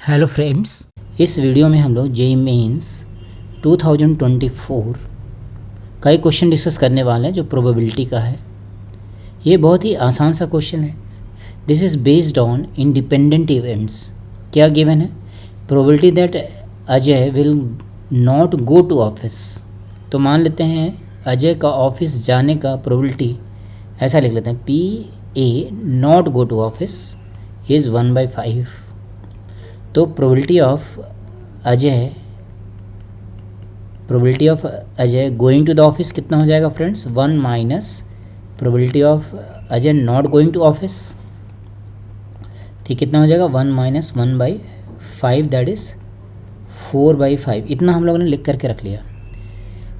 Hello friends, इस video में हम लोग जेईई मेंस 2024 का एक क्वेश्चन डिस्कस करने वाले हैं जो प्रोबेबिलिटी का है। ये बहुत ही आसान सा क्वेश्चन है। This is based on independent events. क्या गिवन है? Probability that Ajay will not go to office. तो मान लेते हैं अजय का ऑफिस जाने का प्रोबेबिलिटी ऐसा लिख लेते हैं, PA not go to office is 1/5। तो probability of Ajay going to the office कितना हो जाएगा friends? 1 minus probability of Ajay not going to office. ठीक, कितना हो जाएगा? 1 माइनस 1/5 दैट इज़ 4/5। इतना हम लोगों ने लिख करके रख लिया।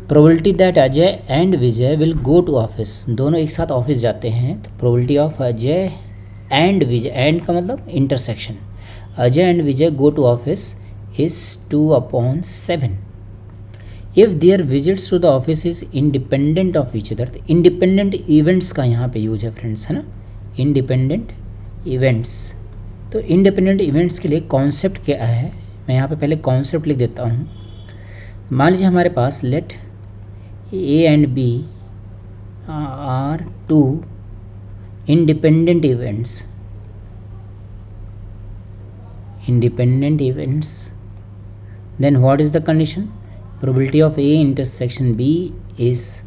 Probability that Ajay and Vijay will go to office, दोनों एक साथ ऑफिस जाते हैं। तो probability of Ajay and Vijay, and का मतलब intersection, Ajay and Vijay go to office is 2/7। If there visits to the office is independent of each other. Independent events का यहाँ पे यूज है फ्रेंड्स, है ना, इंडिपेंडेंट इवेंट्स। तो इंडिपेंडेंट इवेंट्स के लिए कॉन्सेप्ट क्या है? मैं यहाँ पे पहले कॉन्सेप्ट लिख देता हूँ। मान लीजिए हमारे पास let A and B are 2 independent events, then what is the condition? Probability of A intersection B is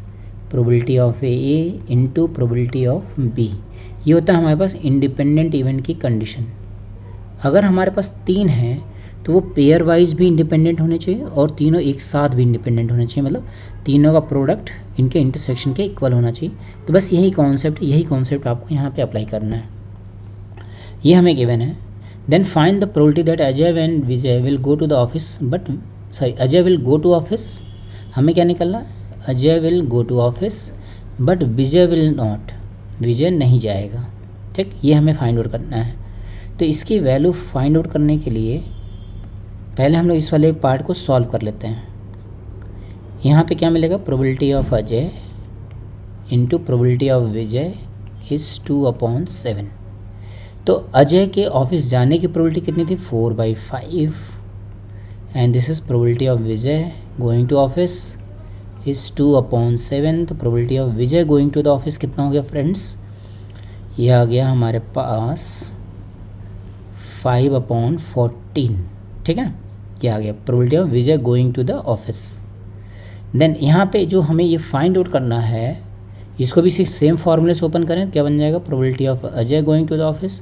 probability of A into probability of B। ये होता है हमारे पास इंडिपेंडेंट इवेंट की कंडीशन। अगर हमारे पास 3 हैं तो वो पेयर वाइज भी इंडिपेंडेंट होने चाहिए और तीनों एक साथ भी इंडिपेंडेंट होने चाहिए, मतलब तीनों का प्रोडक्ट इनके इंटरसेक्शन के इक्वल होना चाहिए। तो बस यही कॉन्सेप्ट आपको यहाँ पे अप्लाई करना है। ये हमें गिवन है। Then find the probability that Ajay and Vijay will go to the office Ajay will go to office. हमें क्या निकलना? Ajay will go to office but Vijay will not, Vijay नहीं जाएगा। ठीक, ये हमें फाइंड आउट करना है। तो इसकी वैल्यू फाइंड आउट करने के लिए पहले हम लोग इस वाले पार्ट को सॉल्व कर लेते हैं। यहाँ पे क्या मिलेगा? Probability of Ajay into probability of Vijay is 2/7। तो अजय के ऑफिस जाने की प्रोबेबिलिटी कितनी थी? 4/5 and this is probability of Vijay going to office is 2/7। तो probability of Vijay going to the office कितना हो गया फ्रेंड्स? ये आ गया हमारे पास 5/14। ठीक है ना, ये आ गया probability of Vijay going to the office. Then यहाँ पे जो हमें ये फाइंड आउट करना है, इसको भी सिर्फ सेम फार्मूले से ओपन करें, क्या बन जाएगा? Probability of Ajay going to the office,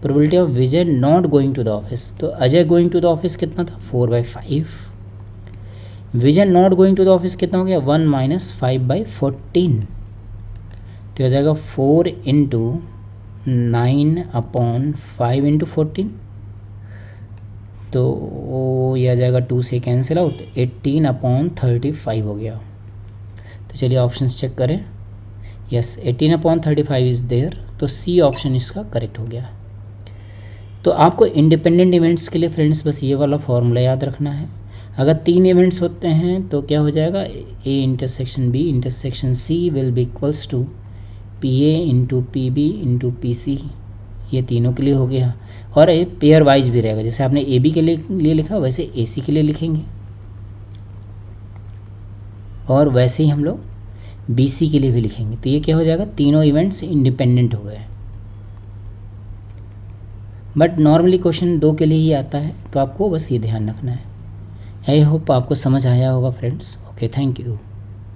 probability of Vijay not going to the office. तो Ajay going to the office कितना था? 4/5। Vijay not going to the office कितना हो गया? 1 माइनस 5/14। तो हो जाएगा 4 × 9/5 × 14। तो ये आ जाएगा 2 से कैंसिल आउट, 18/35 हो गया। तो चलिए ऑप्शंस चेक करें। Yes, 18/35 is there. तो सी ऑप्शन इसका करेक्ट हो गया। तो आपको इंडिपेंडेंट इवेंट्स के लिए फ्रेंड्स बस ये वाला फॉर्मूला याद रखना है। अगर 3 इवेंट्स होते हैं तो क्या हो जाएगा? A intersection B intersection C will be equals to PA into PB into PC। ये तीनों के लिए हो गया। और ये पेयर वाइज भी रहेगा, जैसे आपने AB के लिए लिखा वैसे AC के लिए लिखेंगे, और वैसे ही हम लोग BC के लिए भी लिखेंगे। तो ये क्या हो जाएगा? तीनों इवेंट्स इंडिपेंडेंट हो गए। बट नॉर्मली क्वेश्चन 2 के लिए ही आता है, तो आपको बस ये ध्यान रखना है। आई होप आपको समझ आया होगा फ्रेंड्स। Okay, thank you.